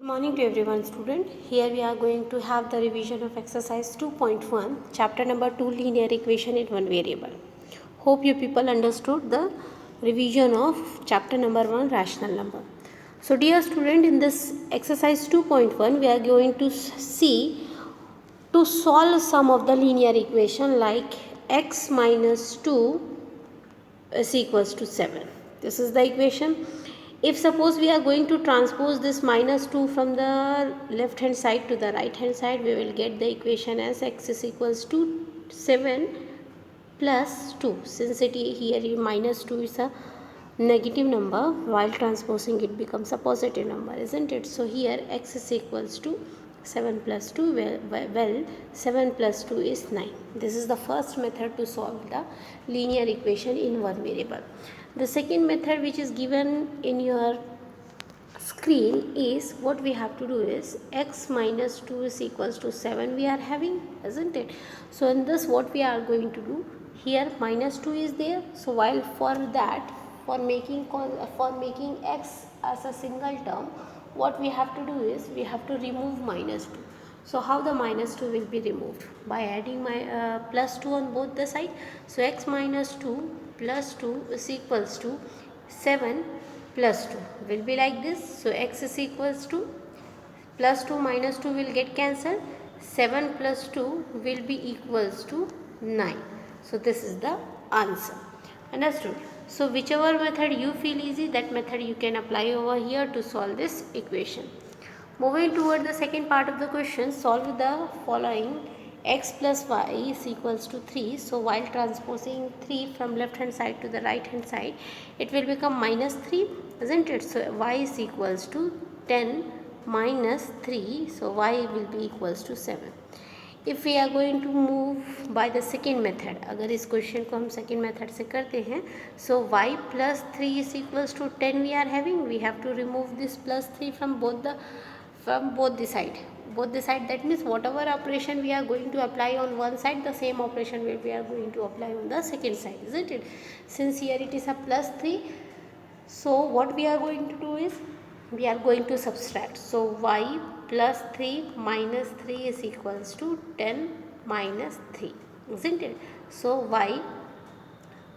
Good morning to everyone, student. Here we are going to have the revision of exercise 2.1, chapter number 2, linear equation in one variable. Hope you people understood the revision of chapter number 1, rational number. So dear student, in this exercise 2.1 we are going to see to solve some of the linear equation like x minus 2 is equals to 7. This is the equation. If suppose we are going to transpose this minus 2 from the left hand side to the right hand side, we will get the equation as x is equals to 7 plus 2. Since here minus 2 is a negative number, while transposing it becomes a positive number, isn't it? So here x is equals to 7 plus 2, well 7 plus 2 is 9. This is the first method to solve the linear equation in one variable. The second method, which is given in your screen, is what we have to do is x minus 2 is equals to 7 we are having, isn't it? So in this what we are going to do, here minus 2 is there, so while for that for making x as a single term, what we have to do is we have to remove minus 2. So how the minus 2 will be removed? By adding my plus 2 on both the side. So x minus 2 plus 2 is equals to 7 plus 2 will be like this. So x is equals to plus 2 minus 2 will get cancelled. 7 plus 2 will be equals to 9. So this is the answer. Understood? So whichever method you feel easy, that method you can apply over here to solve this equation. Moving toward the second part of the question, solve the following. X plus y is equals to 3. So while transposing 3 from left hand side to the right hand side, it will become minus 3, isn't it? So y is equals to 10 minus 3. So y will be equals to 7. If we are going to move by the second method, अगर इस question को हम second method से करते हैं, so y plus 3 is equals to 10 we are having. We have to remove this plus 3 from both the side. That means whatever operation we are going to apply on one side, the same operation we are going to apply on the second side, isn't it? Since here it is a plus 3, so what we are going to do is we are going to subtract. So y plus 3 minus 3 is equals to 10 minus 3, isn't it? So y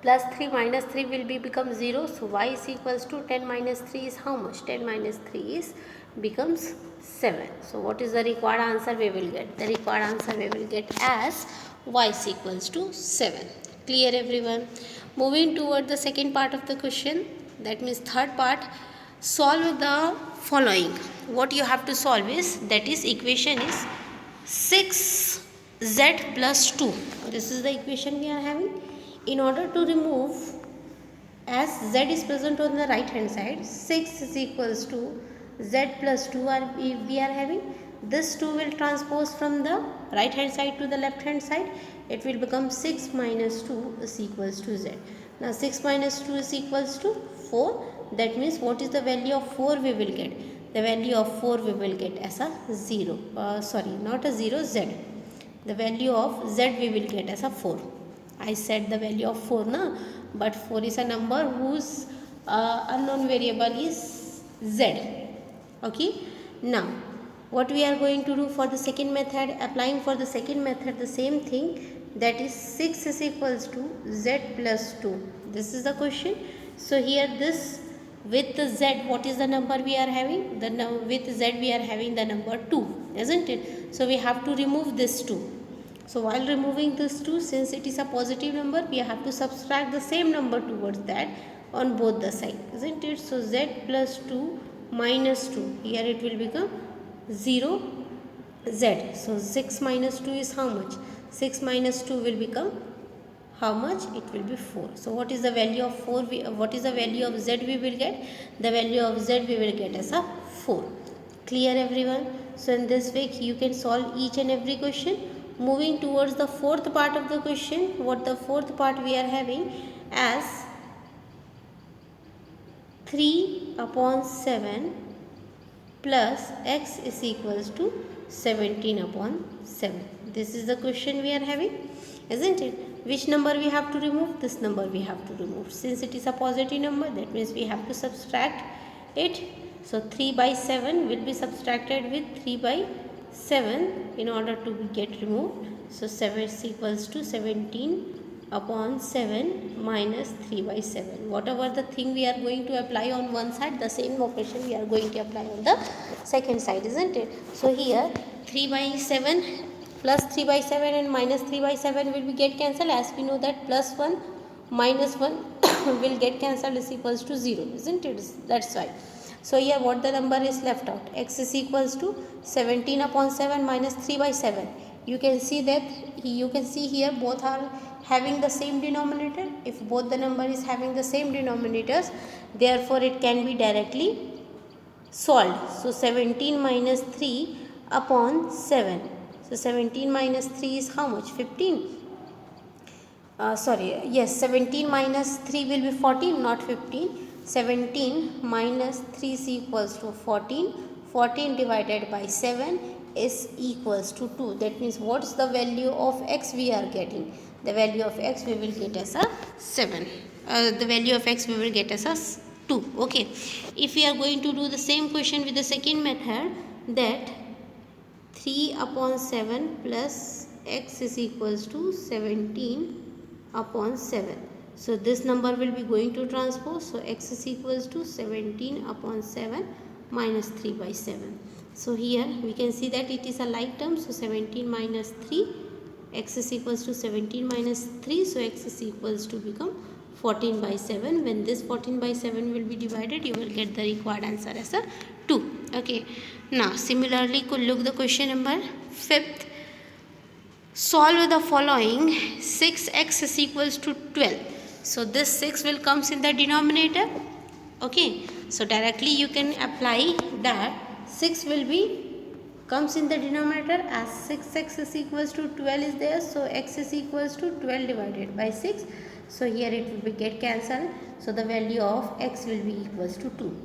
plus 3 minus 3 will become 0. So y is equals to 10 minus 3 is how much? 10 minus 3 is becomes 7. So what is the required answer we will get? The required answer we will get as y is equals to 7. Clear everyone? Moving toward the second part of the question, that means third part, solve the following. What you have to solve is, that is equation is 6z plus 2. This is the equation we are having. In order to remove, as z is present on the right hand side, 6 is equals to z plus 2 we are having. This 2 will transpose from the right hand side to the left hand side. It will become 6 minus 2 is equals to z. Now 6 minus 2 is equals to 4. That means what is the value of 4 we will get? The value of 4 we will get as a 0. Not a 0, z. The value of z we will get as a 4. I said the value of 4 na, but 4 is a number whose unknown variable is z. Okay. Now what we are going to do for the second method, applying for the second method the same thing, that is 6 is equals to z plus 2. This is the question. So here this with z, what is the number we are having? With z we are having the number 2, isn't it? So we have to remove this 2. So while removing this 2, since it is a positive number, we have to subtract the same number towards that on both the sides, isn't it? So z plus 2 minus 2, here it will become 0 z. So 6 minus 2 is how much? 6 minus 2 will become how much? It will be 4. So what is the value of 4? What is the value of z we will get? The value of z we will get as a 4. Clear everyone? So in this way you can solve each and every question. Moving towards the fourth part of the question, what the fourth part we are having as 3 upon 7 plus x is equals to 17 upon 7. This is the question we are having, isn't it? Which number we have to remove? This number we have to remove. Since it is a positive number, that means we have to subtract it. So 3 by 7 will be subtracted with 3 by 7 in order to get removed. So 7 is equals to 17 upon 7 minus 3 by 7. Whatever the thing we are going to apply on one side, the same operation we are going to apply on the second side, isn't it? So here 3 by 7 plus 3 by 7 and minus 3 by 7 will be get cancelled, as we know that plus 1 minus 1 will get cancelled is equals to 0, isn't it? That's why. So here what the number is left out, x is equals to 17 upon 7 minus 3 by 7. You can see that, you can see here both are having the same denominator. If both the number is having the same denominators, therefore it can be directly solved. So 17 minus 3 upon 7. So 17 minus 3 is how much? 15. Yes, 17 minus 3 will be 14, not 15. 17 minus 3 is equals to 14. 14 divided by 7 is equals to 2. That means what's the value of x we are getting? The value of x we will get as a 7. The value of x we will get as a 2. Okay. If we are going to do the same question with the second method, that 3 upon 7 plus x is equals to 17 upon 7. So this number will be going to transpose. So x is equals to 17 upon 7 minus 3 by 7. So here we can see that it is a like term. So 17 minus 3, x is equals to 17 minus 3. So x is equals to become 14 by 7. When this 14 by 7 will be divided, you will get the required answer as a 2. Okay. Now similarly, could look the question number 5th. Solve the following. 6x is equals to 12. So this 6 will comes in the denominator. Okay. So directly you can apply that 6 will be comes in the denominator, as 6x is equals to 12 is there. So x is equals to 12 divided by 6. So here it will be get cancelled. So the value of x will be equals to 2.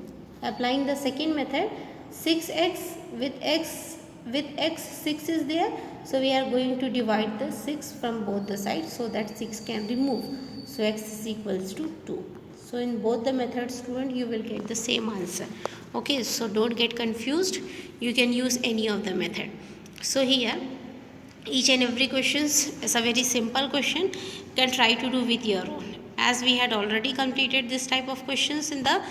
Applying the second method, 6x with x 6 is there. So we are going to divide the 6 from both the sides so that 6 can remove. So x is equals to 2. So in both the methods, student, you will get the same answer. Okay, so don't get confused. You can use any of the method. So here each and every questions is a very simple question. You can try to do with your own. As we had already completed this type of questions in the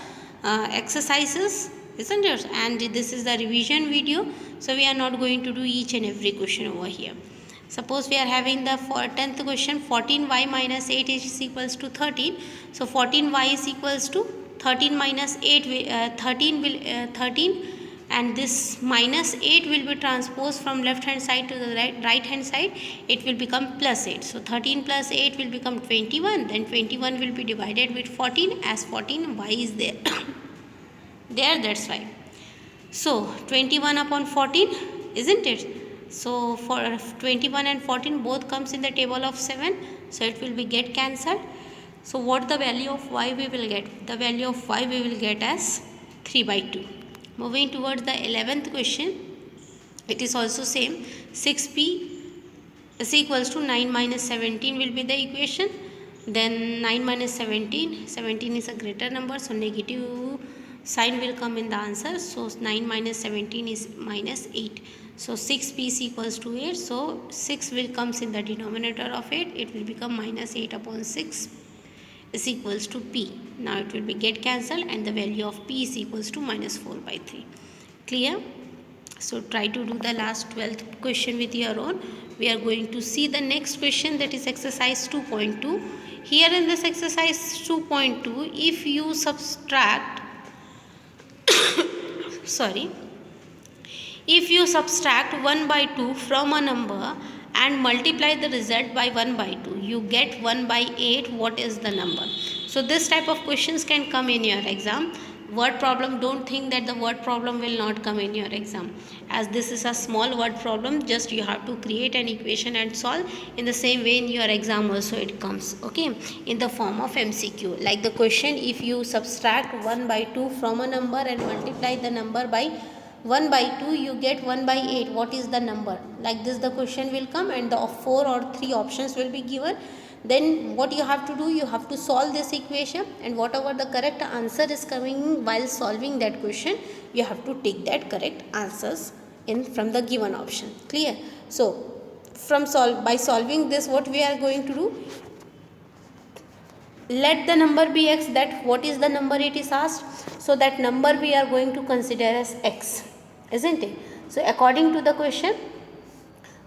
exercises, isn't it? And this is the revision video. So we are not going to do each and every question over here. Suppose we are having the 10th question, 14y minus 8 is equals to 13. So 14y is equals to 13 minus 8, 13 and this minus 8 will be transposed from left hand side to the right hand side. It will become plus 8. So 13 plus 8 will become 21. Then 21 will be divided with 14, as 14y is there. That's why. So 21 upon 14, isn't it? So for 21 and 14 both comes in the table of 7. So it will be get cancelled. So what the value of y we will get? The value of y we will get as 3 by 2. Moving towards the 11th question. It is also same. 6p is equals to 9 minus 17 will be the equation. Then 9 minus 17. 17 is a greater number. So negative sign will come in the answer. So 9 minus 17 is minus 8. So 6p is equals to 8. So 6 will comes in the denominator of 8. It will become minus 8 upon 6 is equals to p. Now it will be get cancelled and the value of p is equals to minus 4 by 3. Clear? So try to do the last 12th question with your own. We are going to see the next question, that is exercise 2.2. Here in this exercise 2.2, if you subtract if you subtract 1 by 2 from a number and multiply the result by 1 by 2, you get 1 by 8. What is the number? So this type of questions can come in your exam. Word problem, don't think that the word problem will not come in your exam, as this is a small word problem. Just you have to create an equation and solve. In the same way in your exam also it comes, okay, in the form of MCQ. Like the question, if you subtract 1 by 2 from a number and multiply the number by 1 by 2, you get 1 by 8. What is the number? Like this the question will come and the 4 or 3 options will be given. then what you have to do, you have to solve this equation, and whatever the correct answer is coming while solving that question, you have to take that correct answers in from the given option. Clear? So by solving this, what we are going to do, let the number be x, that what is the number it is asked, so that number we are going to consider as x, isn't it? So according to the question,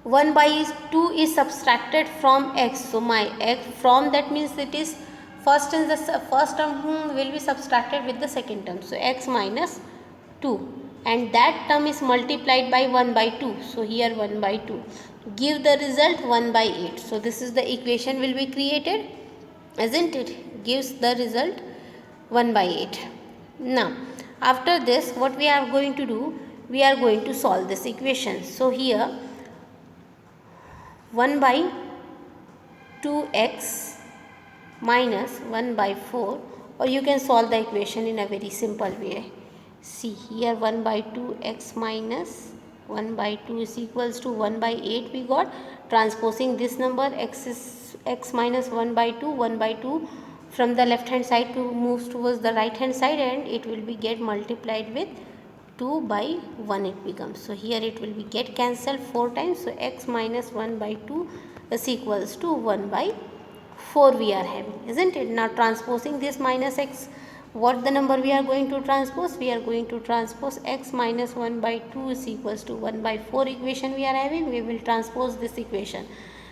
1 by 2 is subtracted from x, so my x from, that means it is first term will be subtracted with the second term, so x minus 2, and that term is multiplied by 1 by 2, so here 1 by 2 give the result 1 by 8. So this is the equation will be created, isn't it? Gives the result 1 by 8. Now after this, what we are going to do, we are going to solve this equation. So here 1 by 2x minus 1 by 4, or you can solve the equation in a very simple way. See here 1 by 2x minus 1 by 2 is equals to 1 by 8 we got. Transposing this number, x minus 1 by 2, 1 by 2 from the left hand side to moves towards the right hand side, and it will be get multiplied with 2 by 1 it becomes. So here it will be get cancelled 4 times. So x minus 1 by 2 is equals to 1 by 4 we are having, isn't it? Now transposing this minus x, what the number we are going to transpose? We are going to transpose x minus 1 by 2 is equals to 1 by 4 equation we are having. We will transpose this equation.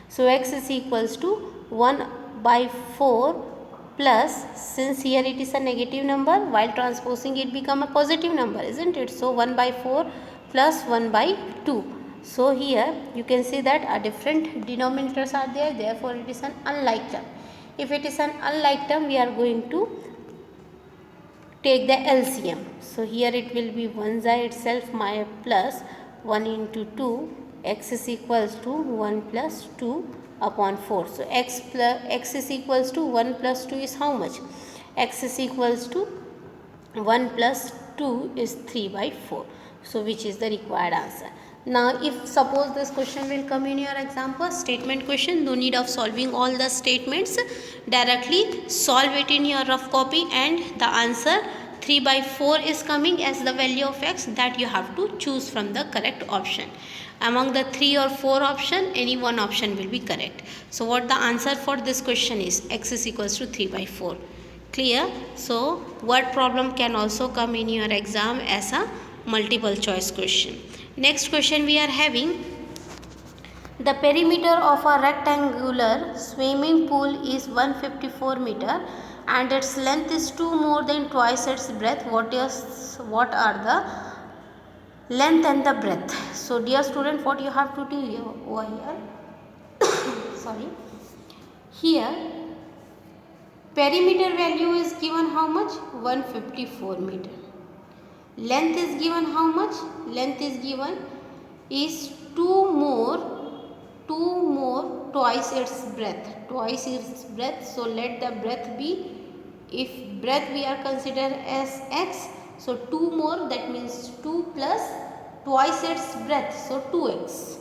So x is equals to 1 by 4 plus, since here it is a negative number, while transposing it become a positive number, isn't it? So 1 by 4 plus 1 by 2. So here you can see that a different denominators are there, therefore it is an unlike term. If it is an unlike term, we are going to take the LCM. So here it will be 1 side itself my plus 1 into 2, x is equals to 1 plus 2 upon 4. So x is equals to 1 plus 2 is how much? X is equals to 1 plus 2 is 3 by 4. So which is the required answer. Now if suppose this question will come in your example, statement question, no need of solving all the statements, directly solve it in your rough copy, and the answer 3 by 4 is coming as the value of x, that you have to choose from the correct option. Among the 3 or 4 option, any one option will be correct. So what the answer for this question is, x is equals to 3 by 4. Clear? So word problem can also come in your exam as a multiple choice question. Next question we are having, the perimeter of a rectangular swimming pool is 154 meter and its length is 2 more than twice its breadth. What are the length and the breadth? So dear student, what you have to do here, over here sorry, here perimeter value is given how much? 154 meter. Length is given how much? Length is given is 2 more twice its breadth. So let the breadth be, if breadth we are considered as x, so 2 more, that means 2 plus twice its breadth, so 2x,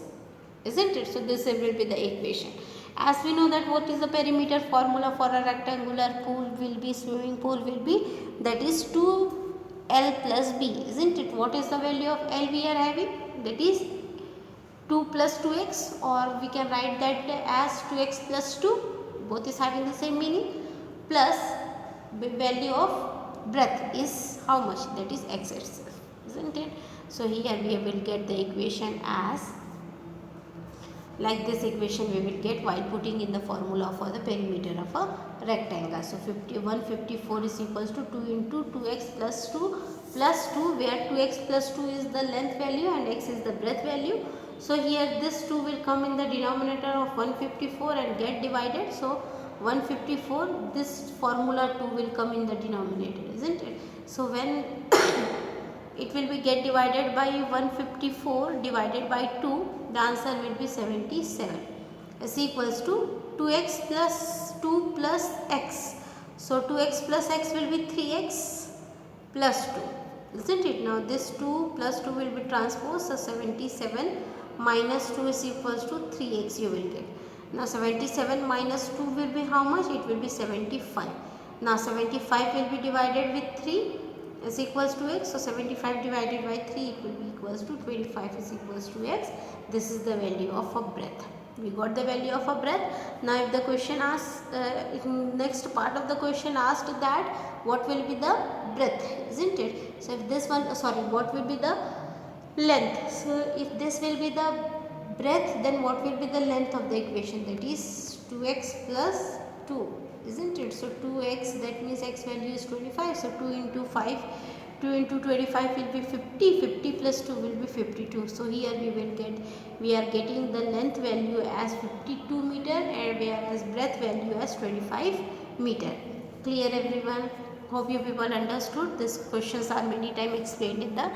isn't it? So this will be the equation. As we know that what is the perimeter formula for a rectangular pool will be, swimming pool will be, that is 2L plus B, isn't it? What is the value of L we are having? That is 2 plus 2x, or we can write that as 2x plus 2, both is having the same meaning, plus the value of breadth is how much? That is x itself, isn't it? So here we will get the equation as, like this equation we will get while putting in the formula for the perimeter of a rectangle. So 154 is equals to 2 into 2x plus 2 plus 2, where 2x plus 2 is the length value and x is the breadth value. So here this 2 will come in the denominator of 154 and get divided. So 154, this formula 2 will come in the denominator, isn't it? So when it will be get divided by 154 divided by 2, the answer will be 77 is equals to 2x plus 2 plus x. So 2x plus x will be 3x plus 2, isn't it? Now this 2 plus 2 will be transposed, so 77 minus 2 is equals to 3x you will get. Now 77 minus 2 will be how much? It will be 75. Now 75 will be divided with 3 is equals to x. So 75 divided by 3, it will be equals to 25 is equals to x. This is the value of a breadth. We got the value of a breadth. Now if the question asks, next part of the question asked that what will be the breadth, isn't it? So if this one, what will be the length? So if this will be the breadth, then what will be the length of the equation? That is 2x plus 2, isn't it? So 2x, that means x value is 25. So 2 into 5, 2 into 25 will be 50. 50 plus 2 will be 52. So here we are getting the length value as 52 meter and whereas breadth value as 25 meter. Clear everyone? Hope you people understood. These questions are many times explained in the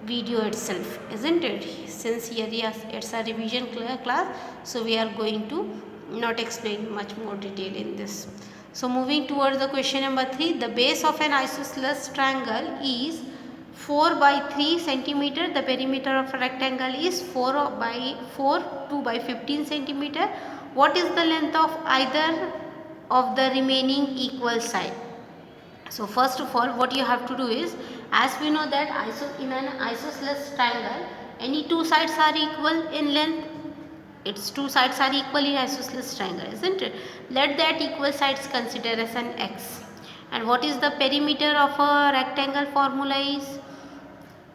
video itself, isn't it? Since here yes, it's a revision class, so we are going to not explain much more detail in this. So moving towards the question number 3, the base of an isosceles triangle is 4 by 3 centimeter. The perimeter of a rectangle is 4 by 4, 2 by 15 centimeter. What is the length of either of the remaining equal side? So first of all, what you have to do is, as we know that in an isosceles triangle, any two sides are equal in length. Its two sides are equal in isosceles triangle, isn't it? Let that equal sides consider as an x. And what is the perimeter of a rectangle formula is?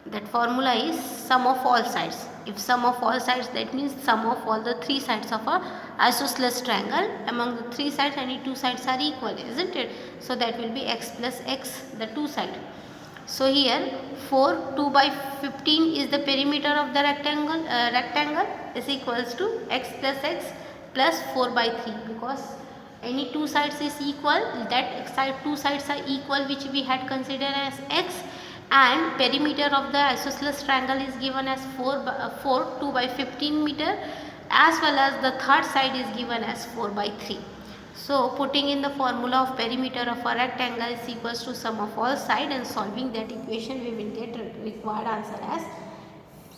That formula is sum of all sides. If sum of all sides, that means sum of all the three sides of a isosceles triangle. Among the three sides, any two sides are equal, isn't it? So that will be x plus x, the two side. So here 4, 2 by 15 is the perimeter of the rectangle is equals to x plus 4 by 3, because any two sides is equal, that two sides are equal, which we had considered as x, and perimeter of the isosceles triangle is given as 2 by 15 meter, as well as the third side is given as 4 by 3. So putting in the formula of perimeter of a rectangle is equals to sum of all side, and solving that equation we will get required answer as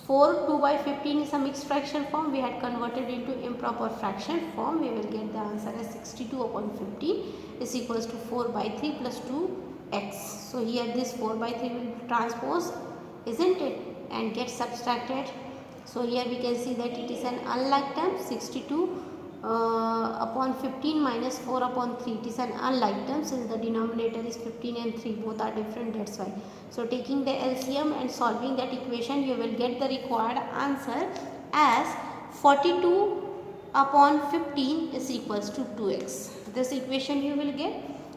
4 2 by 15 is a mixed fraction form. We had converted into improper fraction form. We will get the answer as 62 upon 15 is equals to 4 by 3 plus 2x. So here this 4 by 3 will transpose, isn't it, and get subtracted. So here we can see that it is an unlike term. 62 upon 15 minus 4 upon 3, it is an unlike term, since the denominator is 15 and 3, both are different, that's why. So taking the LCM and solving that equation, you will get the required answer as 42 upon 15 is equals to 2x. This equation you will get.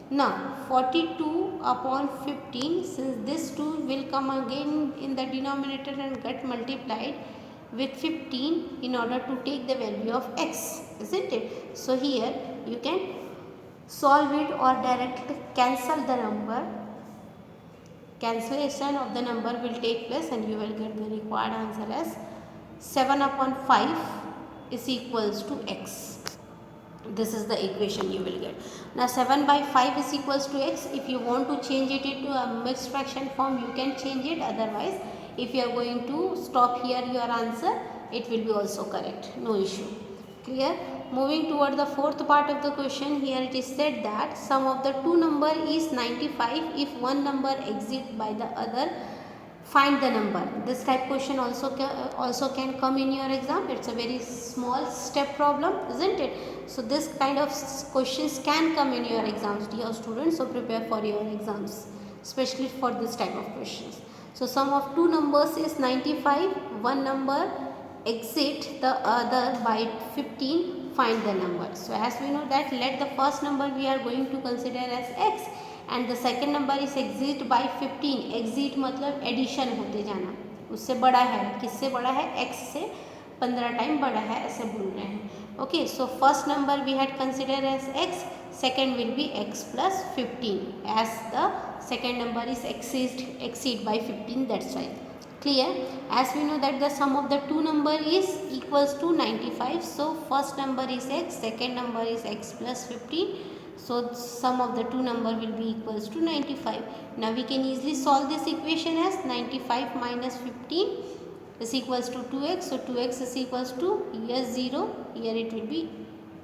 Now 42 upon 15, since this 2 will come again in the denominator and get multiplied with 15 in order to take the value of x, isn't it? So here you can solve it or directly cancel the number. Cancellation of the number will take place and you will get the required answer as 7 upon 5 is equals to x. This is the equation you will get. Now 7 by 5 is equals to x. If you want to change it into a mixed fraction form, you can change it. Otherwise, if you are going to stop here your answer, it will be also correct. No issue. Clear? Moving toward the fourth part of the question, here it is said that sum of the two number is 95. If one number exceeds by the other, find the number. This type question also can come in your exam. It's a very small step problem, isn't it? So this kind of questions can come in your exams, dear students. So prepare for your exams, especially for this type of questions. So sum of two numbers is 95. One number exceeds the other by 15. Find the number. So as we know that, let the first number we are going to consider as x, and the second number is exceed by 15. exceed मतलब addition होते जाना, उससे बड़ा है, किससे बड़ा है, x से 15 टाइम बड़ा है, ऐसे बोल रहे हैं. Okay, so first number we had consider as x, second will be x plus 15, as the second number is exceed by 15, that's why. Clear? As we know that the sum of the two number is equals to 95. So first number is x, second number is x plus 15. So sum of the two number will be equals to 95. Now we can easily solve this equation as 95 minus 15 is equals to 2x. So 2x is equals to, here 0, here it will be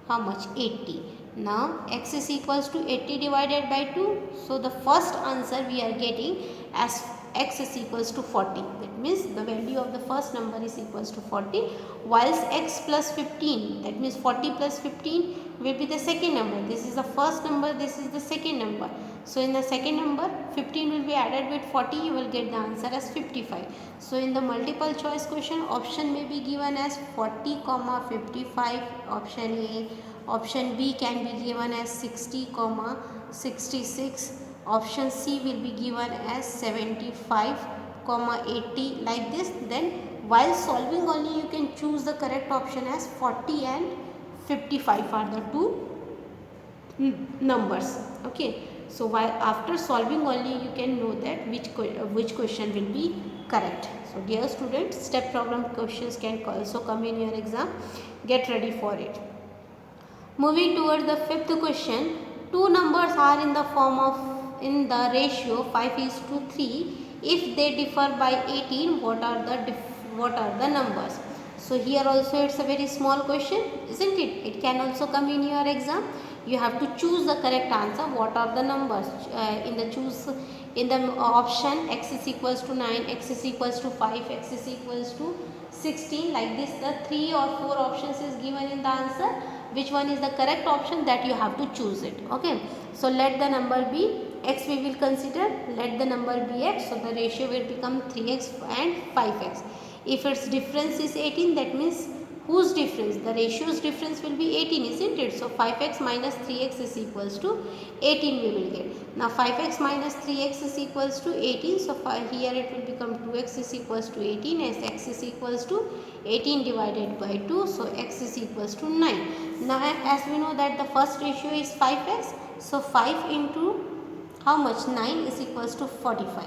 how much? 80. Now x is equals to 80 divided by 2. So the first answer we are getting as x is equals to 40. That means the value of the first number is equals to 40, whilst x plus 15, that means 40 plus 15 will be the second number. This is the first number, this is the second number. So in the second number 15 will be added with 40, you will get the answer as 55. So in the multiple choice question, option may be given as 40 comma 55, option A. Option B can be given as 60 comma 66. Option C will be given as 75 comma 80, like this. Then while solving only you can choose the correct option as 40 and 55 are the two numbers. Okay, so while after solving only you can know that which question will be correct. So dear students, step problem questions can also come in your exam. Get ready for it. Moving towards the fifth question, two numbers are in the form of in the ratio 5:3. If they differ by 18, what are the numbers? So here also it's a very small question, isn't it? It can also come in your exam. You have to choose the correct answer. What are the numbers? In the option x is equals to 9, x is equals to 5, x is equals to 16, like this. The 3 or 4 options is given in the answer. Which one is the correct option, that you have to choose it. Okay, so let the number be x, we will consider. Let the number be x, so the ratio will become 3x and 5x. If its difference is 18, that means whose difference? The ratio's difference will be 18, isn't it? So 5x minus 3x is equals to 18 we will get. Now 5x minus 3x is equals to 18. So here it will become 2x is equals to 18, as x is equals to 18 divided by 2. So x is equals to 9. Now as we know that the first ratio is 5x. So 5 into how much? 9 is equals to 45.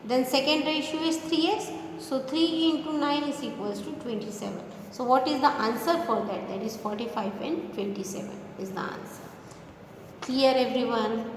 Then second ratio is 3x. So 3 into 9 is equals to 27. So what is the answer for that? That is 45 and 27 is the answer. Clear everyone?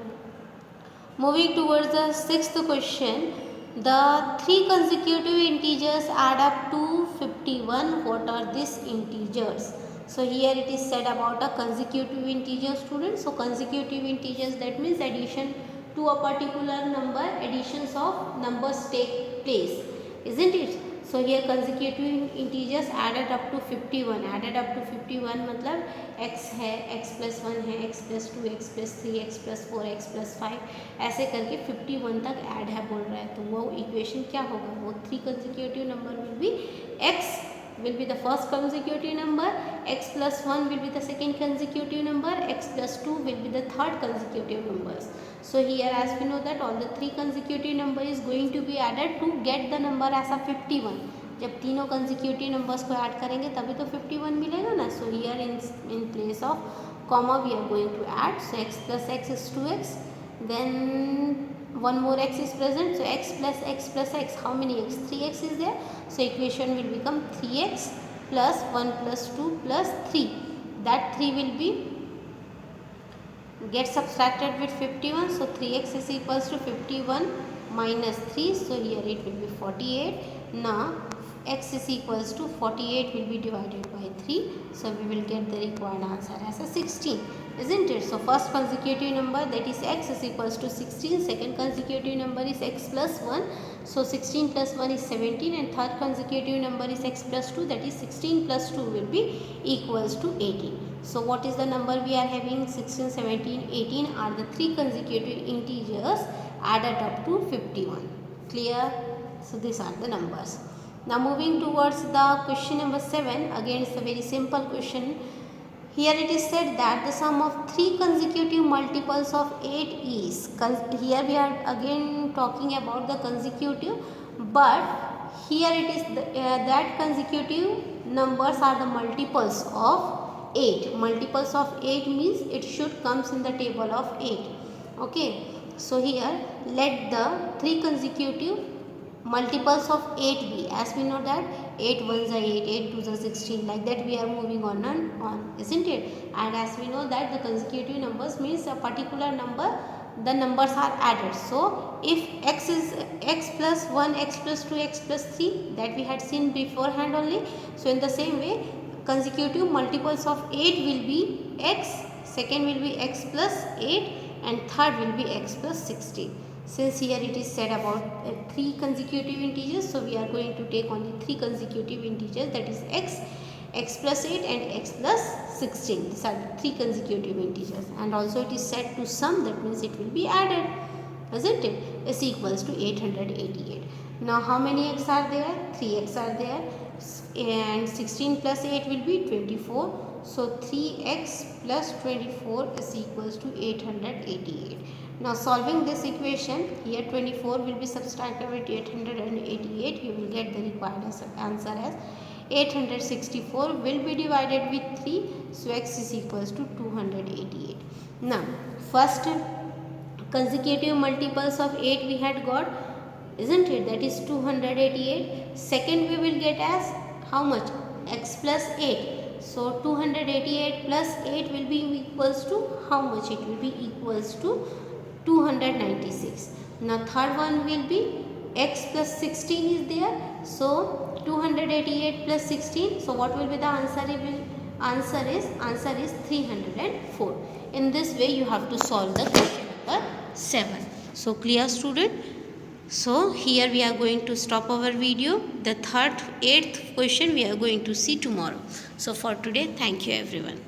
Moving towards the sixth question. The three consecutive integers add up to 51. What are these integers? So here it is said about a consecutive integer, students. So consecutive integers, that means addition to a particular number, additions of numbers take place, isn't it? So here consecutive integers added up to 51. Added up to 51 मतलब x है, x plus 1 है, x plus 2, x plus 3, x plus 4, x plus 5, ऐसे करके 51 तक add है बोल रहा है. तो वो इक्वेशन क्या होगा? वो three consecutive number will be x will be the first consecutive number, x plus 1 will be the second consecutive number, x plus 2 will be the third consecutive numbers. So here as we know that all the three consecutive number is going to be added to get the number as a 51. जब तीनों consecutive numbers को add करेंगे तभी तो 51 मिलेगा ना. So here in place of comma we are going to add. So x plus x is 2x. Then one more x is present, so x plus x, how many x? 3x is there. So equation will become 3x plus 1 plus 2 plus 3. That 3 will be get subtracted with 51. So 3x is equals to 51 minus 3. So here it will be 48. Now x is equals to 48 will be divided by 3. So we will get the required answer as a 16, isn't it? So first consecutive number, that is x, is equals to 16. Second consecutive number is x plus 1. So 16 plus 1 is 17, and third consecutive number is x plus 2, that is 16 plus 2 will be equals to 18. So what is the number we are having? 16, 17, 18 are the three consecutive integers added up to 51. Clear? So these are the numbers. Now moving towards the question number 7. Again it's a very simple question. Here it is said that the sum of three consecutive multiples of 8 is. Here we are again talking about the consecutive, but here it is that consecutive numbers are the multiples of 8. Multiples of 8 means it should comes in the table of 8. Okay. So here let the three consecutive multiples of 8 be, as we know that 8 ones are 8, 8 twos are 16, like that we are moving on and on, isn't it? And as we know that the consecutive numbers means a particular number, the numbers are added. So if x is x plus 1, x plus 2, x plus 3, that we had seen beforehand only. So in the same way consecutive multiples of 8 will be x, second will be x plus 8 and third will be x plus 16. Since here it is said about 3 consecutive integers, so we are going to take only 3 consecutive integers, that is x, x plus 8 and x plus 16. These are the 3 consecutive integers, and also it is said to sum, that means it will be added, isn't it? Is equals to 888. Now how many x are there? 3x are there, and 16 plus 8 will be 24. So 3x plus 24 is equals to 888. Now solving this equation, here 24 will be subtracted with 888. You will get the required answer as 864 will be divided with 3. So x is equals to 288. Now first consecutive multiples of 8 we had got, isn't it? That is 288. Second we will get as how much? X plus 8. So 288 plus 8 will be equals to how much? It will be equals to 296. Now third one will be x plus 16 is there. So 288 plus 16. So what will be the answer? Answer is 304. In this way you have to solve the question number 7. So clear, student? So here we are going to stop our video. The 8th question we are going to see tomorrow. So for today, thank you everyone.